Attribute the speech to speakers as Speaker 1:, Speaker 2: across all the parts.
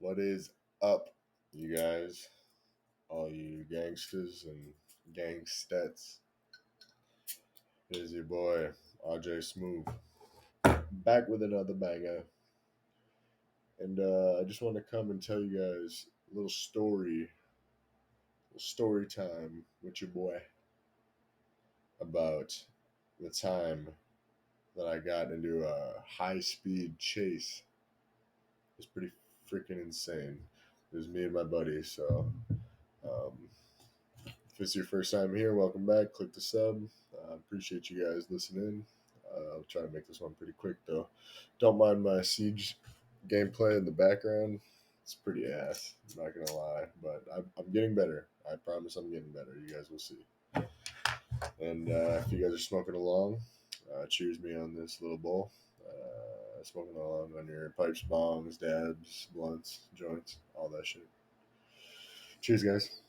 Speaker 1: What is up, you guys? All you gangsters and gangstets. It is your boy, RJ Smooth, back with another banger. And I just want to come and tell you guys a little story time with your boy about the time that I got into a high speed chase. It was pretty freaking insane. It was me and my buddy, so um, if it's your first time here, welcome back. Click the sub. Appreciate you guys listening. I'll try to make this one pretty quick though. Don't mind my siege gameplay in the background. It's pretty ass. I'm not gonna lie, but I'm getting better. I promise I'm getting better. You guys will see. And if you guys are smoking along, cheers me on this little bowl. Smoking along on your pipes, bongs, dabs, blunts, joints, all that shit. Cheers, guys.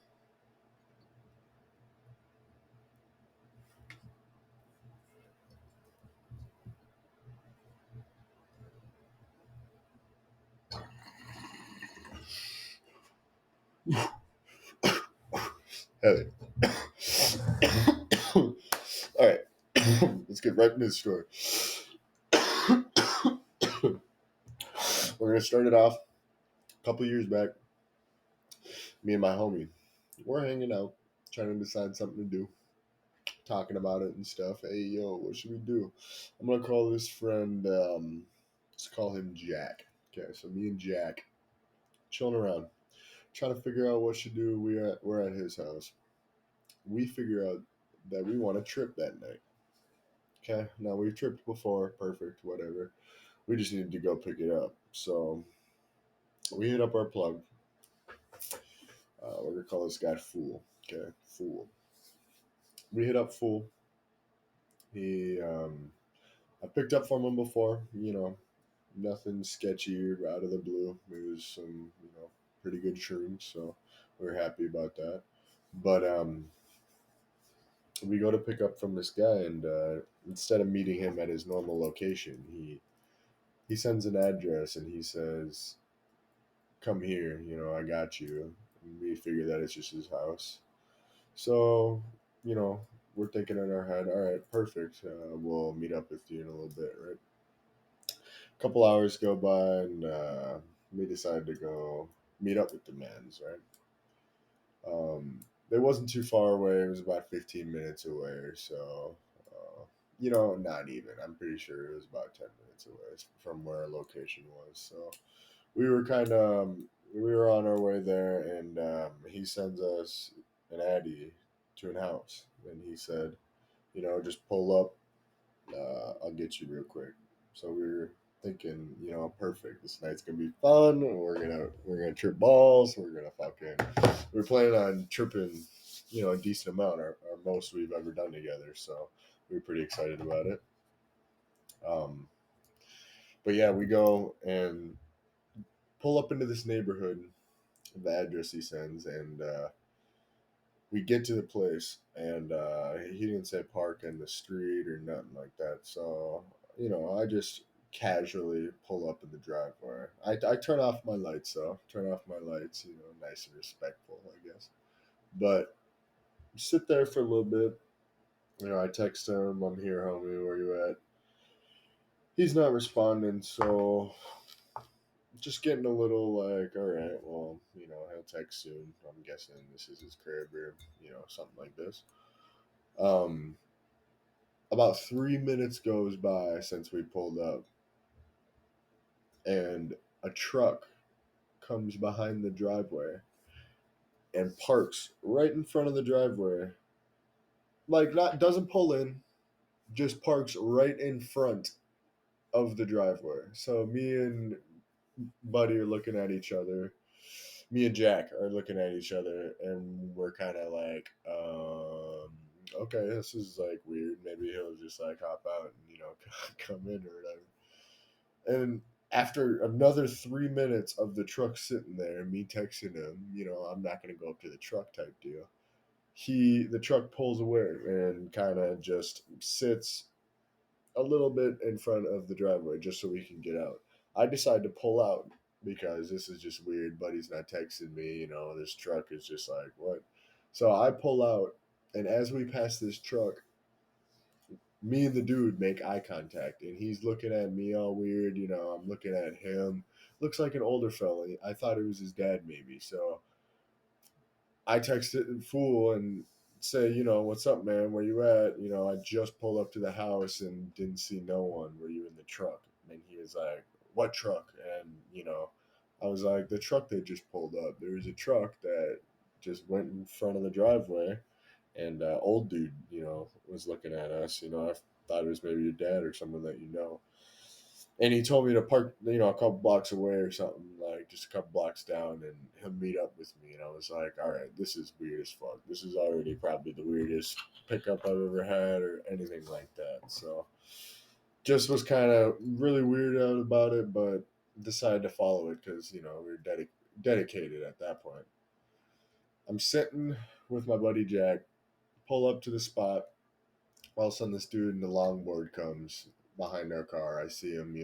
Speaker 1: Hell yeah. All right, let's get right into the story. We're gonna start it off a couple years back. Me and my homie, we're hanging out, trying to decide something to do, talking about it and stuff. Hey, yo, what should we do? I'm gonna call this friend. Let's call him Jack. Okay, so me and Jack chilling around, trying to figure out what should do. We're at his house. We figure out that we want to trip that night. Okay, now we've tripped before, perfect, whatever. We just needed to go pick it up. So we hit up our plug. We're gonna call this guy Fool. Okay, Fool. We hit up Fool. He, I picked up from him before. Nothing sketchy or out of the blue. It was some, pretty good shrooms. So we're happy about that. But we go to pick up from this guy, and instead of meeting him at his normal location, he sends an address and he says, "Come here. I got you." And we figure that it's just his house. So, you know, we're thinking in our head, all right, perfect. We'll meet up with you in a little bit, right? A couple hours go by, and we decided to go meet up with the mans, right? It wasn't too far away. It was about 15 minutes away or so. Not even. I'm pretty sure it was about 10 minutes away from where our location was. So we were we were on our way there, and he sends us an Addy to an house, and he said, just pull up. I'll get you real quick. So we were thinking, perfect. This night's gonna be fun. We're gonna trip balls. We're planning on tripping, a decent amount, our most we've ever done together. So we were pretty excited about it. Um, but yeah, we go and pull up into this neighborhood, the address he sends, and we get to the place, and he didn't say park in the street or nothing like that. So I just casually pull up in the driveway. I turn off my lights, though. Turn off my lights, nice and respectful, I guess. But sit there for a little bit. I text him, "I'm here, homie. Where you at?" He's not responding, so just getting a little like, all right, well, he'll text soon. I'm guessing this is his crib or something like this. Um, about 3 minutes goes by since we pulled up, and a truck comes behind the driveway and parks right in front of the driveway. Like, not doesn't pull in, just parks right in front of the driveway. So me and Buddy are looking at each other. Me and Jack are looking at each other, and we're kind of like, okay, this is like weird. Maybe he'll just like hop out and come in or whatever. And after another 3 minutes of the truck sitting there and me texting him, I'm not gonna go up to the truck type deal. The truck pulls away and kind of just sits a little bit in front of the driveway just so we can get out. I decide to pull out because this is just weird. Buddy's not texting me, this truck is just like, what? So I pull out, and as we pass this truck, me and the dude make eye contact, and he's looking at me all weird. I'm looking at him. Looks like an older fella. I thought it was his dad, maybe. So I texted fool and say, what's up, man? Where you at? I just pulled up to the house and didn't see no one. Were you in the truck? And he was like, what truck? And I was like, the truck they just pulled up. There was a truck that just went in front of the driveway, and old dude, was looking at us. I thought it was maybe your dad or someone that you know. And he told me to park, a couple blocks away or something, like just a couple blocks down, and he'll meet up with me. And I was like, all right, this is weird as fuck. This is already probably the weirdest pickup I've ever had or anything like that. So just was kind of really weird out about it, but decided to follow it because, we were dedicated at that point. I'm sitting with my buddy Jack, pull up to the spot. All of a sudden, this dude in the longboard comes behind our car. I see him,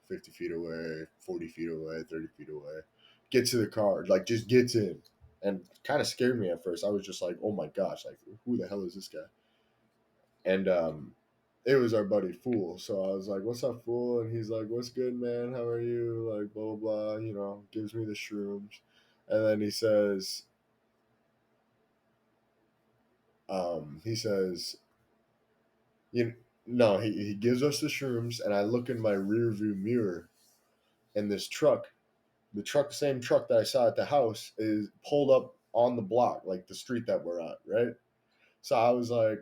Speaker 1: 50 feet away, 40 feet away, 30 feet away. Gets to the car, like just gets in. And kind of scared me at first. I was just like, oh my gosh, like, who the hell is this guy? And it was our buddy Fool. So I was like, what's up, Fool? And he's like, what's good, man? How are you? Like, blah, blah, blah, gives me the shrooms. And then he says, you no, he gives us the shrooms, and I look in my rear view mirror, and this truck, same truck that I saw at the house, is pulled up on the block, like the street that we're at, right? So I was like,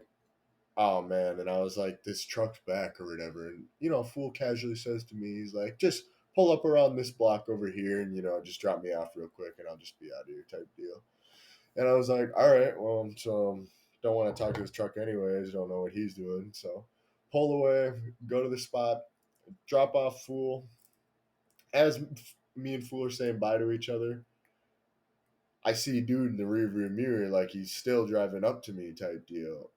Speaker 1: oh man, and I was like, this truck's back or whatever, and fool casually says to me, he's like, just pull up around this block over here, and just drop me off real quick, and I'll just be out of here, type deal. And I was like, all right, well, so don't want to talk to this truck anyways. Don't know what he's doing. So pull away, go to the spot, drop off Fool. As me and Fool are saying bye to each other, I see dude in the rearview mirror, like he's still driving up to me, type deal.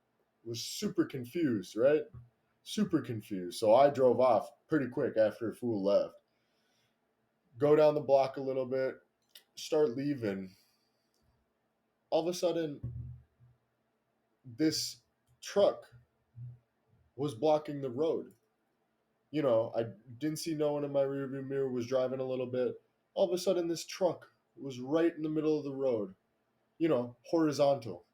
Speaker 1: Was super confused, right? Super confused. So I drove off pretty quick after Fool left. Go down the block a little bit, start leaving. All of a sudden, this truck was blocking the road. I didn't see no one in my rearview mirror, was driving a little bit. All of a sudden, this truck was right in the middle of the road, horizontal,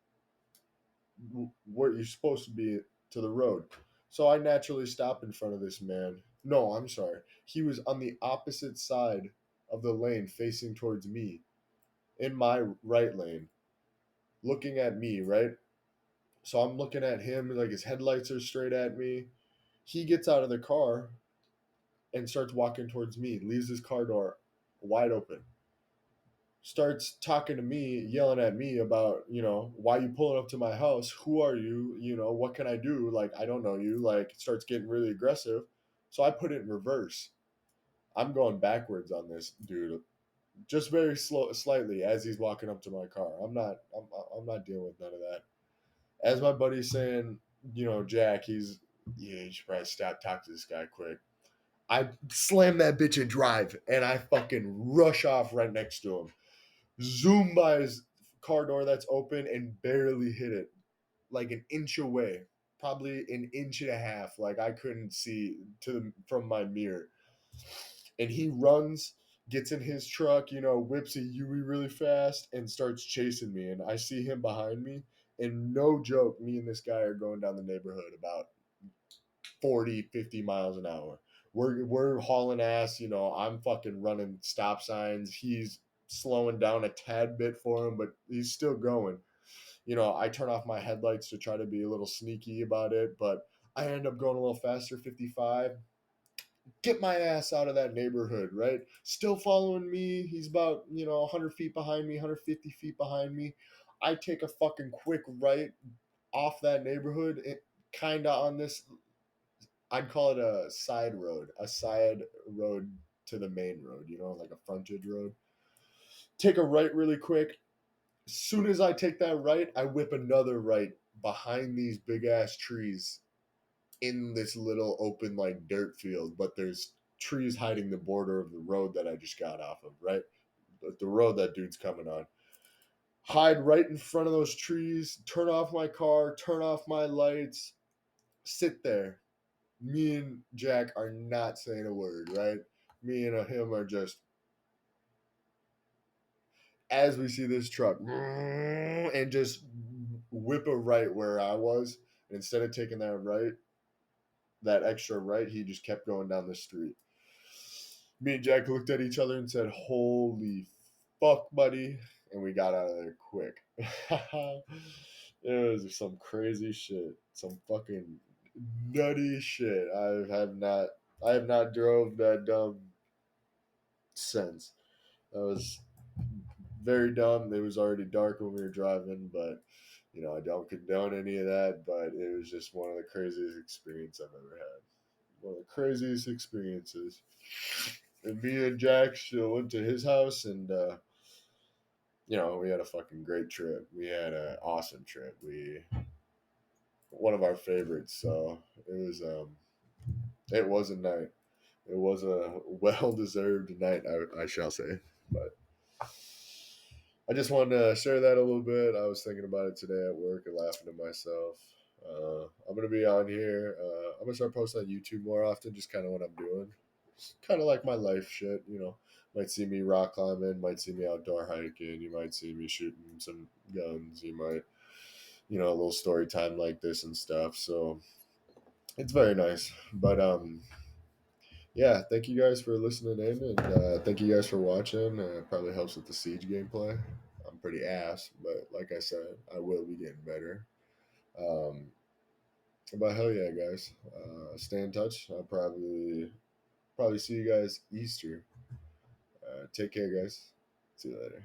Speaker 1: where you're supposed to be to the road. So I naturally stopped in front of this man. No, I'm sorry. He was on the opposite side of the lane facing towards me in my right lane, looking at me, right? So I'm looking at him, like his headlights are straight at me. He gets out of the car and starts walking towards me, leaves his car door wide open, starts talking to me, yelling at me about, why you pulling up to my house? Who are you? What can I do? Like, I don't know you. Like, starts getting really aggressive. So I put it in reverse. I'm going backwards on this dude, just very slow, slightly as he's walking up to my car. I'm not dealing with none of that. As my buddy's saying, Jack, yeah, you should probably stop, talk to this guy quick. I slam that bitch and drive, and I fucking rush off right next to him. Zoom by his car door that's open and barely hit it, like an inch away, probably an inch and a half. Like I couldn't see from my mirror. And he runs, gets in his truck, whips a Yui really fast, and starts chasing me. And I see him behind me, and no joke, me and this guy are going down the neighborhood about 40, 50 miles an hour. We're hauling ass, I'm fucking running stop signs. He's slowing down a tad bit for him, but he's still going. I turn off my headlights to try to be a little sneaky about it, but I end up going a little faster, 55. Get my ass out of that neighborhood, right? Still following me. He's about, 100 feet behind me, 150 feet behind me. I take a fucking quick right off that neighborhood, kind of on this, I'd call it a side road to the main road, like a frontage road. Take a right really quick. As soon as I take that right, I whip another right behind these big ass trees in this little open like dirt field, but there's trees hiding the border of the road that I just got off of, right? The road that dude's coming on. Hide right in front of those trees, turn off my car, turn off my lights, sit there. Me and Jack are not saying a word, right? Me and him are just, as we see this truck, and just whip a right where I was. And instead of taking that right, that extra right, he just kept going down the street. Me and Jack looked at each other and said, "Holy fuck, buddy." And we got out of there quick. It was some crazy shit. Some fucking nutty shit. I have not drove that dumb since. That was very dumb. It was already dark when we were driving, but I don't condone any of that, but it was just one of the craziest experiences I've ever had. One of the craziest experiences. And me and Jack still went to his house, and we had a fucking great trip. We had an awesome trip. One of our favorites. So it was a night. It was a well deserved night, I shall say. But I just wanted to share that a little bit. I was thinking about it today at work and laughing to myself. I'm gonna be on here. I'm gonna start posting on YouTube more often, just kind of what I'm doing. It's kind of like my life shit, Might see me rock climbing, might see me outdoor hiking. You might see me shooting some guns. You might, a little story time like this and stuff. So it's very nice. But yeah, thank you guys for listening in, and thank you guys for watching. It probably helps with the Siege gameplay. I'm pretty ass, but like I said, I will be getting better. Um, but hell yeah, guys, stay in touch. I'll probably see you guys Easter. Take care, guys. See you later.